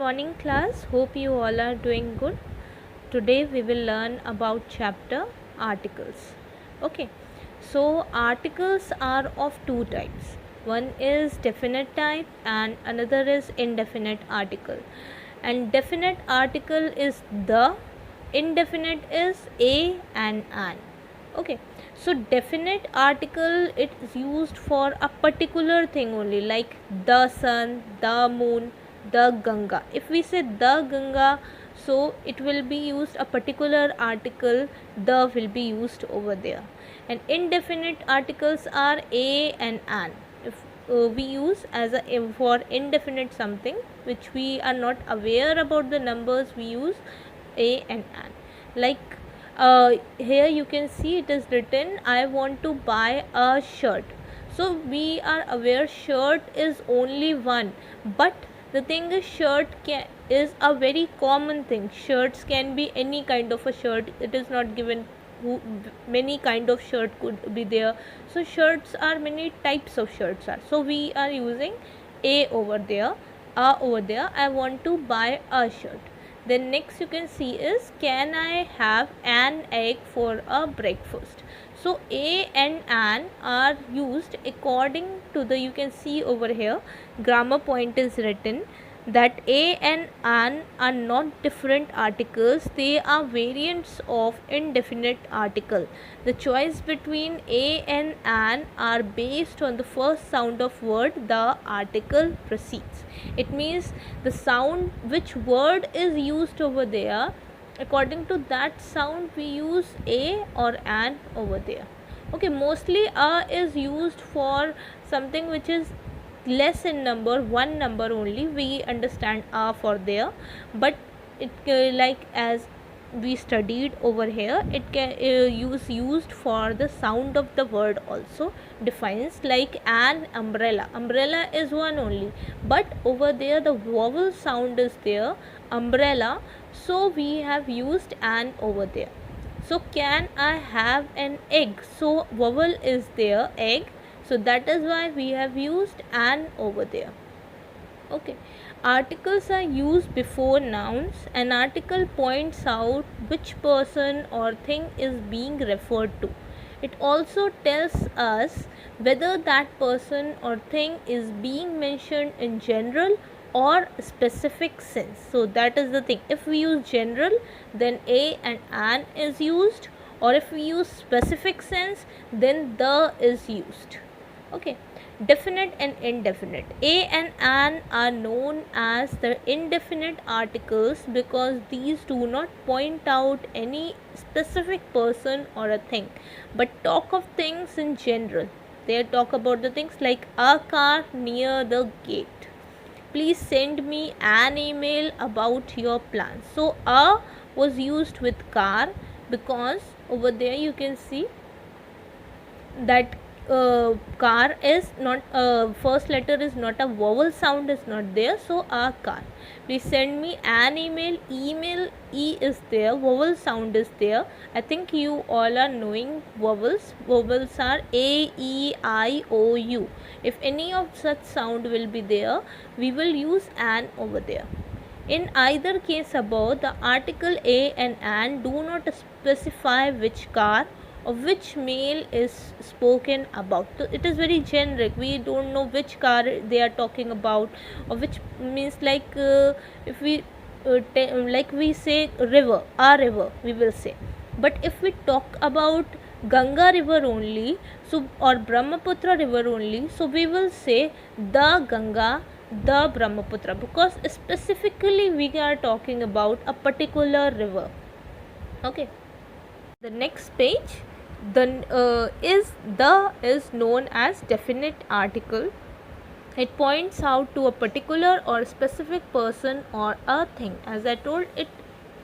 morning class. Hope you all are doing good. Today we will learn about chapter articles. Okay. So articles are of two types. One is definite type and another is indefinite article. And definite article is the, indefinite is a and an. Okay, so definite article it is used for a particular thing only, like the sun, the moon, the Ganga. If we say the Ganga, so it will be used a particular article, the will be used over there. And indefinite articles are a and an. If we use as a for indefinite something which we are not aware about the numbers, we use a and an. Like here you can see it is written, I want to buy a shirt. So we are aware shirt is only one, but the thing is is a very common thing. Shirts can be any kind of a shirt. It is not given who many kind of shirt could be there. So shirts are many types of shirts are. So we are using a over there, over there. I want to buy a shirt. Then next you can see is, can I have an egg for a breakfast? So a and an are used according to the, you can see over here, grammar point is written that a and an are not different articles, they are variants of indefinite article. The choice between a and an are based on the first sound of word the article precedes. It means the sound which word is used over there, according to that sound we use a or an over there. Okay, mostly a is used for something which is less in number, one number only we understand a for there, but it like as we studied over here, it can used for the sound of the word also defines, like an umbrella. Umbrella is one only, but over there the vowel sound is there, umbrella, so we have used an over there. So can I have an egg? So vowel is there, egg, so that is why we have used an over there. Okay, articles are used before nouns. An article points out which person or thing is being referred to. It also tells us whether that person or thing is being mentioned in general or specific sense. So that is the thing. If we use general, then a and an is used, or if we use specific sense, then the is used. Okay, definite and indefinite. A and an are known as the indefinite articles because these do not point out any specific person or a thing, but talk of things in general. They talk about the things like a car near the gate. Please send me an email about your plans. So a was used with car because over there you can see that car is not, first letter is not a vowel sound is not there, so a car. Please send me an email. Email, e is there, vowel sound is there. I think you all are knowing vowels. Vowels are a, e, I, o, u. If any of such sound will be there, we will use an over there. In either case above, the article a and an do not specify which car or which male is spoken about. So it is very generic. We don't know which car they are talking about, or which means like if we like we say river, a river we will say. But if we talk about Ganga river only, so or Brahmaputra river only, so we will say the Ganga, the Brahmaputra, because specifically we are talking about a particular river. Okay, the next page, the is known as definite article. It points out to a particular or specific person or a thing. As I told, it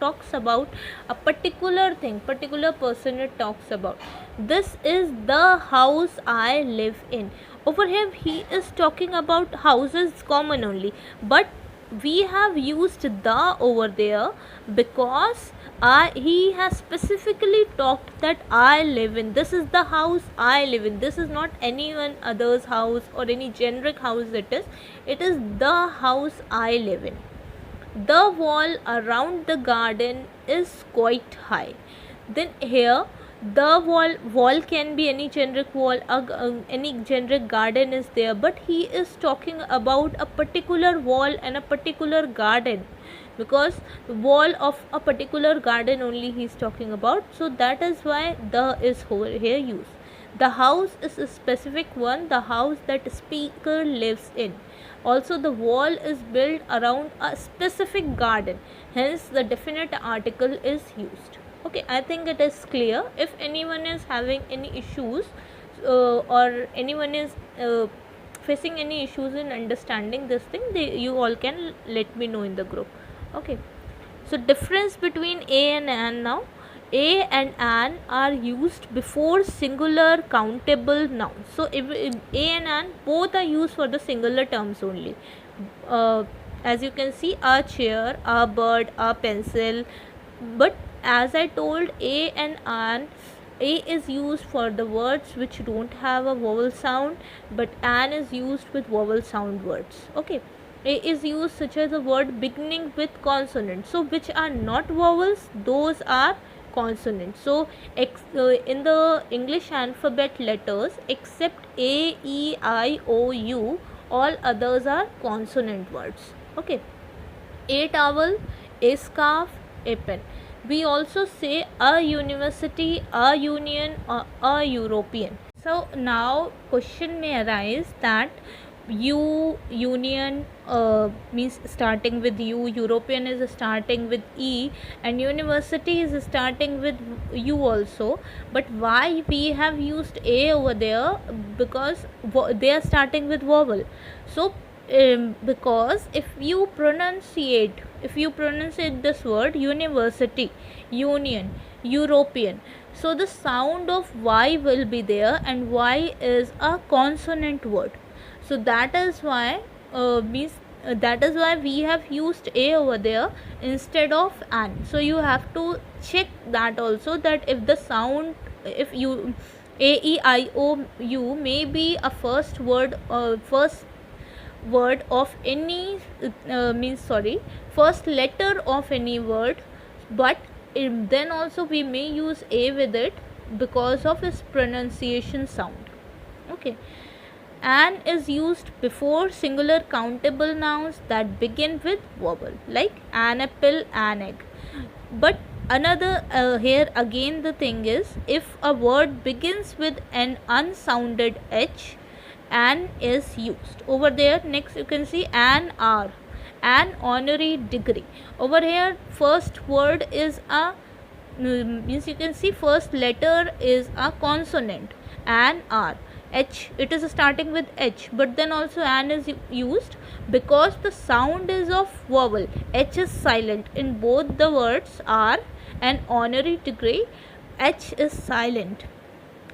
talks about a particular thing, particular person it talks about. This is the house I live in. Over here he is talking about houses common only, but we have used the over there because he has specifically talked that I live in. This is the house I live in. This is not anyone other's house or any generic house it is. It is the house I live in. The wall around the garden is quite high. Then here the wall can be any generic wall, any generic garden is there, but he is talking about a particular wall and a particular garden, because the wall of a particular garden only he is talking about. So that is why the is here used. The house is a specific one, the house that speaker lives in. Also, the wall is built around a specific garden, hence the definite article is used. Okay, I think it is clear. If anyone is having any issues, or anyone is facing any issues in understanding this thing, you all can let me know in the group. Okay, so difference between a and an now. A and an are used before singular countable nouns. So if a and an both are used for the singular terms only. As you can see, a chair, a bird, a pencil. But as I told, a and an, a is used for the words which don't have a vowel sound, but an is used with vowel sound words. Okay, a is used such as a word beginning with consonant. So which are not vowels, those are consonants. So in the English alphabet letters, except a, e, I, o, u, all others are consonant words. Okay, a towel, a scarf, a pen. We also say a university, a union, or a European. So now question may arise that union means starting with U, European is starting with E, and university is starting with U also. But why we have used A over there? Because they are starting with vowel. So because if you pronunciate this word university, union, European, so the sound of Y will be there, and Y is a consonant word. So that is why we have used a over there instead of an. So you have to check that also, that if the sound, if you a, e, I, o, u may be a first word of any first letter of any word, but then also we may use a with it because of its pronunciation sound. Okay, an is used before singular countable nouns that begin with vowel, like an apple, an egg. But another here again the thing is, if a word begins with an unsounded h, an is used over there. Next you can see an r, an honorary degree. Over here first word is a means you can see first letter is a consonant, an r. H, it is starting with H, but then also an is used because the sound is of vowel. H is silent in both the words R and honorary degree. H is silent,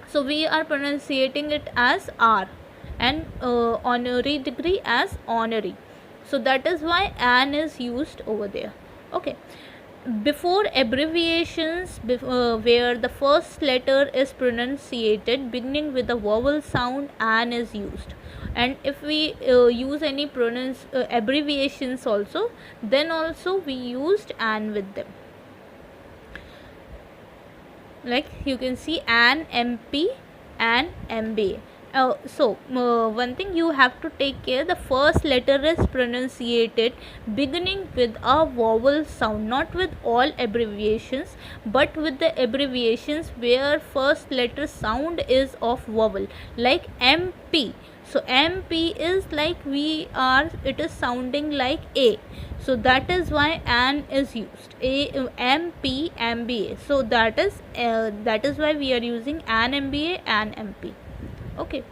so we are pronunciating it as R, and honorary degree as honorary. So that is why an is used over there. Okay, before abbreviations, where the first letter is pronunciated beginning with a vowel sound, an is used. And if we use any abbreviations also, then also we used an with them. Like you can see an MP and MBA. One thing you have to take care, the first letter is pronunciated beginning with a vowel sound, not with all abbreviations, but with the abbreviations where first letter sound is of vowel, like MP. So MP is like it is sounding like A. So that is why an is used. MP, MBA. So that is why we are using an MBA and MP. Okay,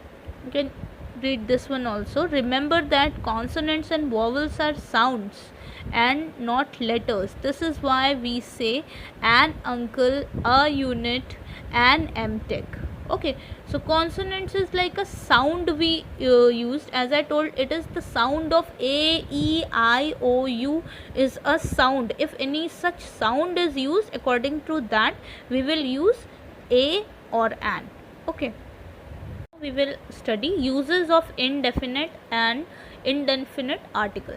you can read this one also. Remember that consonants and vowels are sounds and not letters. This is why we say an uncle, a unit, an MTech. Okay, so consonants is like a sound we used. As I told, it is the sound of A, E, I, O, U is a sound. If any such sound is used, according to that we will use a or an. Okay, we will study uses of indefinite and indefinite article.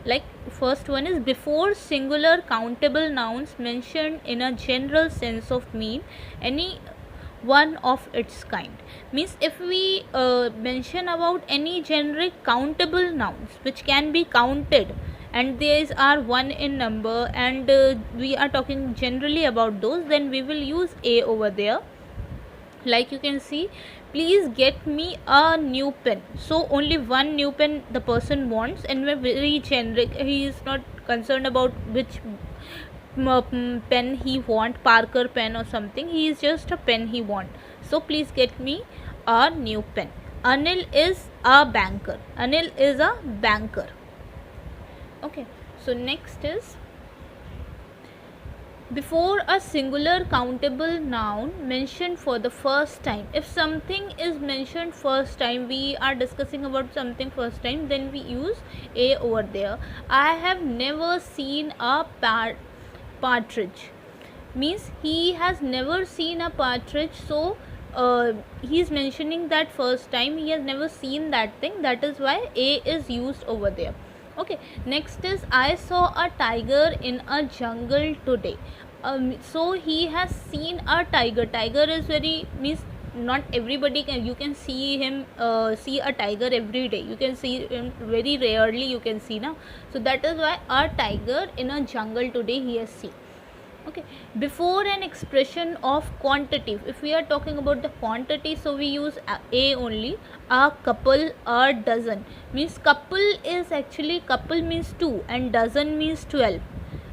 Like first one is before singular countable nouns mentioned in a general sense of mean any one of its kind. Means if we mention about any generic countable nouns which can be counted and these are one in number, and we are talking generally about those, then we will use a over there. Like you can see, please get me a new pen. So only one new pen the person wants, and we're very generic. He is not concerned about which pen he want, Parker pen or something. He is just a pen he want. So please get me a new pen. Anil is a banker. Anil is a banker. Okay. So next is before a singular countable noun mentioned for the first time. If something is mentioned first time, we are discussing about something first time, then we use a over there. I have never seen a partridge. Means he has never seen a partridge, so he is mentioning that first time, he has never seen that thing, that is why a is used over there. Okay, next is I saw a tiger in a jungle today. So he has seen a tiger. Tiger is very, means not everybody can, you can see him see a tiger every day, you can see him very rarely, you can see now. So that is why a tiger in a jungle today he has seen. Okay, before an expression of quantity, if we are talking about the quantity, so we use a only. A couple, a dozen. Means couple is actually, couple means 2 and dozen means 12.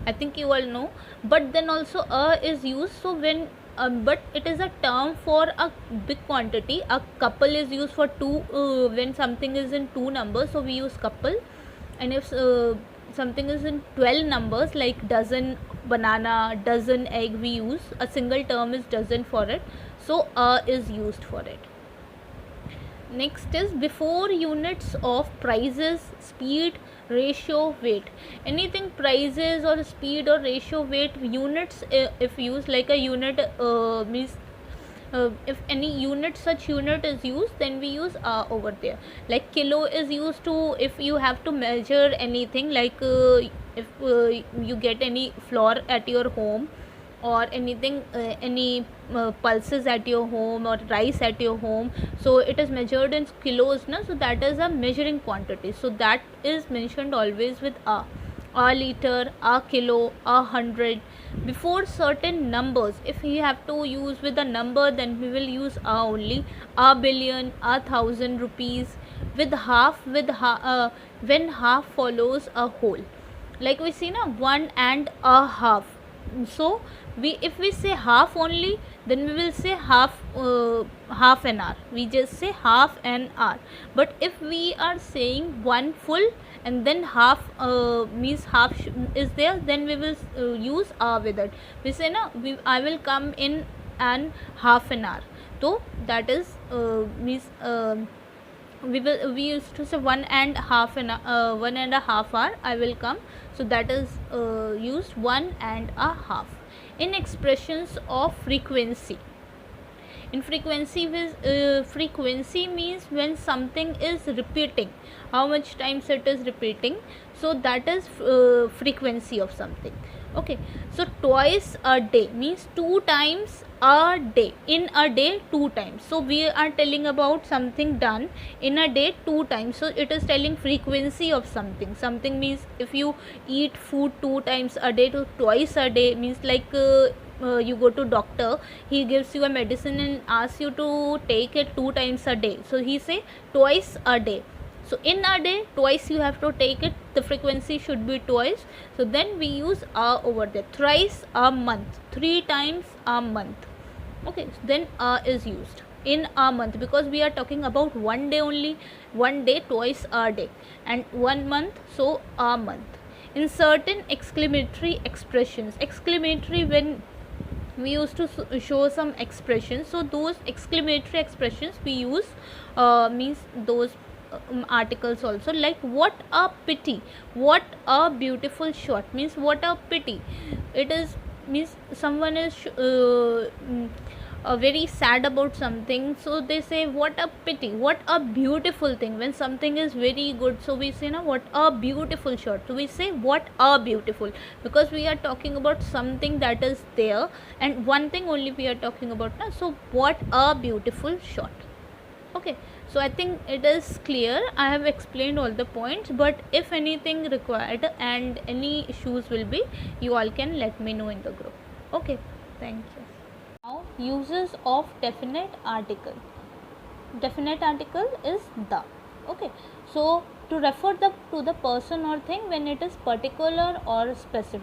I think you all know, but then also a is used. So when but it is a term for a big quantity. A couple is used for 2 when something is in 2 numbers, so we use couple. And if something is in 12 numbers, like dozen banana, dozen egg, we use a single term is dozen for it, so is used for it. Next is before units of prices, speed, ratio, weight. Anything prices or speed or ratio, weight, units if used, like a unit means if any unit, such unit is used, then we use over there. Like kilo is used to, if you have to measure anything, like if you get any flour at your home or anything, any pulses at your home or rice at your home, so it is measured in kilos na, so that is a measuring quantity, so that is mentioned always with a liter, a kilo, 100. Before certain numbers, if we have to use with a number, then we will use a only. A billion, 1,000 rupees. With half, when half follows a whole, like we see now, 1 and a half. So we, if we say half only, then we will say half an hour, we just say half an hour. But if we are saying one full and then half means half is there, then we will use with it. We say na, I will come in an half an hour, so that is means we used to say 1.5 hour I will come, so that is used 1.5. In expressions of frequency, in frequency frequency means when something is repeating, how much times it is repeating, so that is frequency of something. Okay, so twice a day means 2 times a day, in a day 2 times, so we are telling about something done in a day 2 times, so it is telling frequency of something. Something means if you eat food 2 times a day to twice a day, means like you go to doctor, he gives you a medicine and asks you to take it 2 times a day, so he say twice a day, so in a day twice you have to take it, the frequency should be twice, so then we use over there. Thrice a month, 3 times a month. Okay, so then is used in a month, because we are talking about one day only, one day twice a day, and 1 month, so a month. In certain exclamatory expressions, exclamatory, when we used to show some expressions, so those exclamatory expressions we use means those articles also, like what a pity, what a beautiful shot, means what a pity, it is means someone is very sad about something, so they say what a pity, what a beautiful thing. When something is very good, so we say, na, what a beautiful shot. So we say what a beautiful, because we are talking about something that is there, and one thing only we are talking about, na. So what a beautiful shot. Okay, so I think it is clear. I have explained all the points, but if anything required and any issues will be, you all can let me know in the group. Okay, thank you. Now, uses of definite article. Definite article is the. Okay, so to refer to the person or thing when it is particular or specific.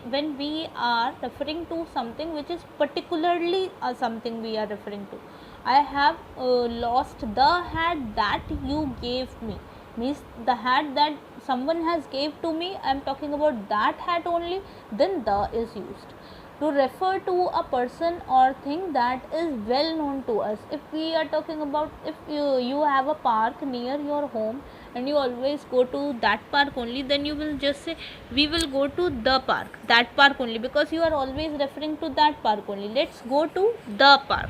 When we are referring to something which is particularly something we are referring to. I have lost the hat that you gave me. Means the hat that someone has gave to me, I am talking about that hat only, then the is used. To refer to a person or thing that is well known to us. If we are talking about, if you have a park near your home and you always go to that park only, then you will just say we will go to the park, that park only, because you are always referring to that park only. Let's go to the park.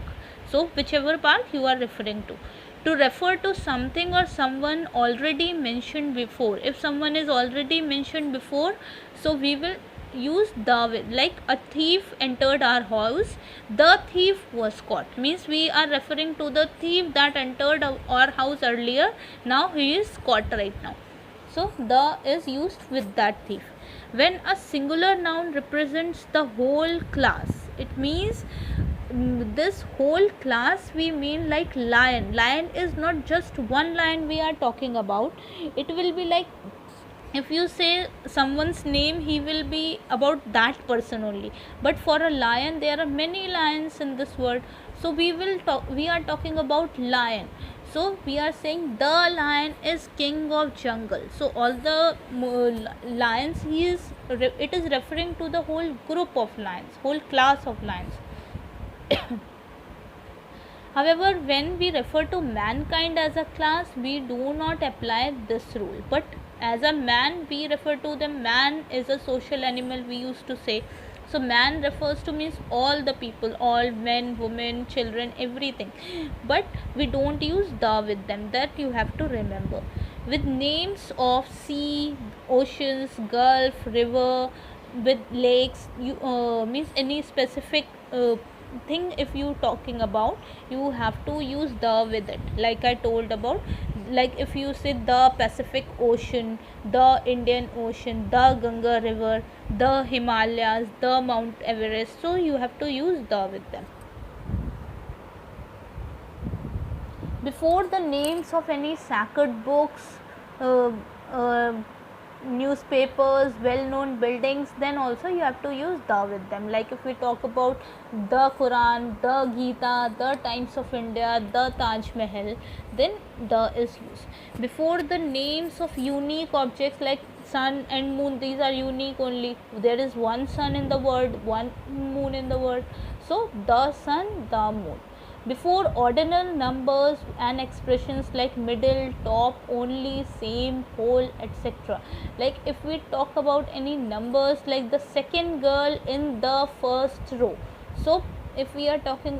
So whichever park you are referring to refer to something or someone already mentioned before. If someone is already mentioned before, so we will use the with. Like a thief entered our house, the thief was caught, means we are referring to the thief that entered our house earlier. Now he is caught right now, so the is used with that thief. When a singular noun represents the whole class, it means this whole class we mean, like lion is not just one lion we are talking about. It will be like, if you say someone's name, he will be about that person only, but for a lion there are many lions in this world, so we are talking about lion. So we are saying the lion is king of jungle, so all the lions, it is referring to the whole group of lions, whole class of lions. However, when we refer to mankind as a class, we do not apply this rule. But as a man, we refer to them. Man is a social animal, we used to say. So man refers to means all the people, all men, women, children, everything. But we don't use the with them. That you have to remember. With names of sea, oceans, gulf, river, with lakes, you means any specific thing if you talking about, you have to use the with it. Like I told about, like if you say the Pacific Ocean, the Indian Ocean, the Ganga River, the Himalayas, the Mount Everest, so you have to use the with them. Before the names of any sacred books, uh, uh, newspapers, well-known buildings, then also you have to use the with them. Like if we talk about the Quran, the Gita, the Times of India, the Taj Mahal, then the is used. Before the names of unique objects like sun and moon, these are unique only. There is one sun in the world, one moon in the world, so the sun, the moon. Before ordinal numbers and expressions like middle, top, only, same, whole, etc. Like if we talk about any numbers like the second girl in the first row, so if we are talking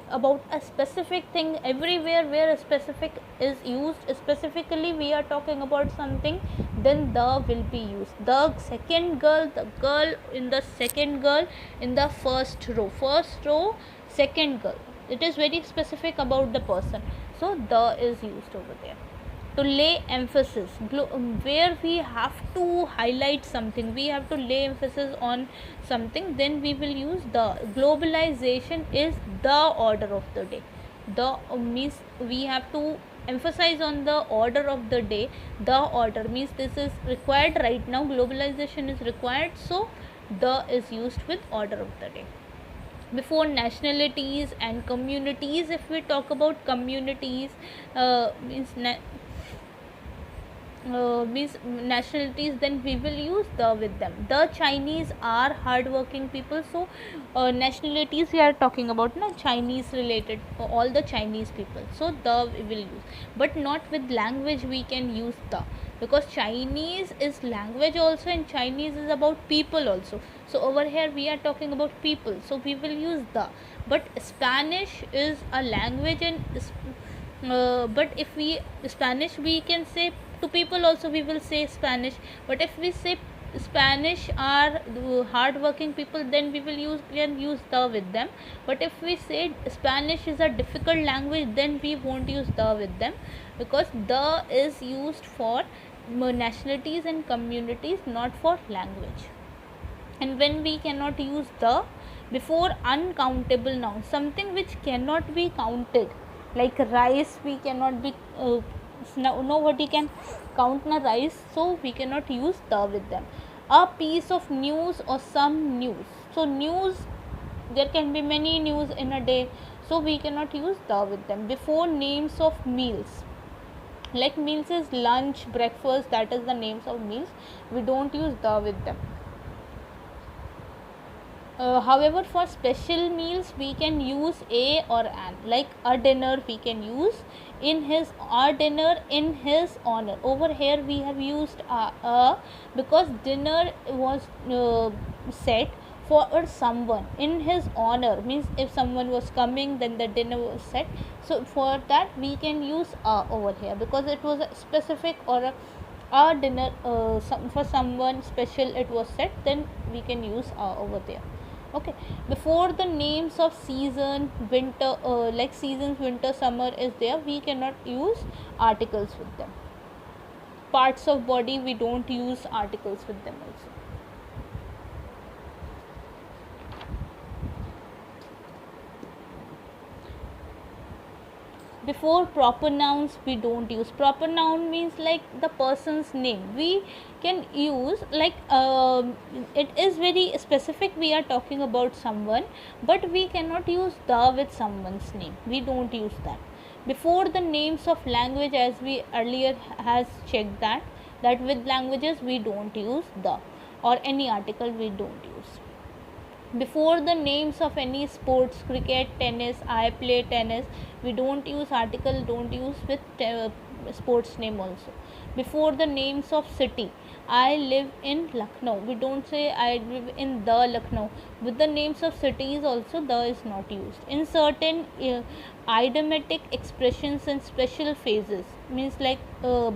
about a specific thing, everywhere where a specific is used, specifically we are talking about something, then the will be used. The second girl, the girl in the second girl in the first row, second girl, it is very specific about the person, so the is used over there. To lay emphasis, where we have to highlight something, we have to lay emphasis on something, then we will use the. Globalization is the order of the day. The means we have to emphasize on the order of the day. The order means this is required right now, globalization is required, so the is used with order of the day. Before nationalities and communities, if we talk about communities, means nationalities, then we will use the with them. The Chinese are hardworking people, so nationalities we are talking about, na, Chinese related, all the Chinese people, so the we will use. But not with language we can use the. because Chinese is language also, and Chinese is about people also. So over here we are talking about people, so we will use the. But Spanish is a language, and but if we Spanish, we can say to people also, we will say Spanish. But if we say Spanish are hard working people, then we can use the with them. But if we say Spanish is a difficult language, then we won't use the with them, because the is used for nationalities and communities, not for language. And when we cannot use the before uncountable nouns, something which cannot be counted, like rice, we cannot be nobody can count na rice, so we cannot use the with them. A piece of news or some news, so news, there can be many news in a day, so we cannot use the with them. Before names of meals, like meals is lunch, breakfast, that is the names of meals, we don't use the with them. However, for special meals we can use a or an, like a dinner we can use in his, our dinner in his honor. Over here we have used because dinner was set for someone in his honor, means if someone was coming, then the dinner was set. So for that we can use over here, because it was a specific or a dinner for someone special it was set, then we can use over there. Okay. Before the names of season, winter, like seasons, winter, summer is there, we cannot use articles with them. Parts of body, we don't use articles with them also. Before proper nouns we don't use. Proper noun means like the person's name, we can use like it is very specific, we are talking about someone, but we cannot use the with someone's name, we don't use that. Before the names of language, as we earlier has checked that with languages we don't use the, or any article we don't use. Before the names of any sports, cricket, tennis, I play tennis, we don't use article, don't use with sports name also. Before the names of city, I live in Lucknow, we don't say I live in the Lucknow. With the names of cities also, the is not used. In certain idiomatic expressions and special phases, means like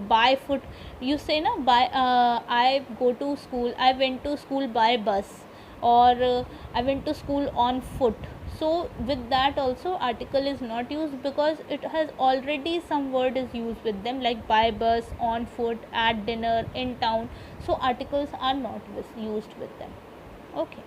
by foot, you say na, by I go to school, I went to school by bus, or I went to school on foot. So with that also article is not used, because it has already some word is used with them, like by bus, on foot, at dinner, in town. So articles are not used with them. Okay.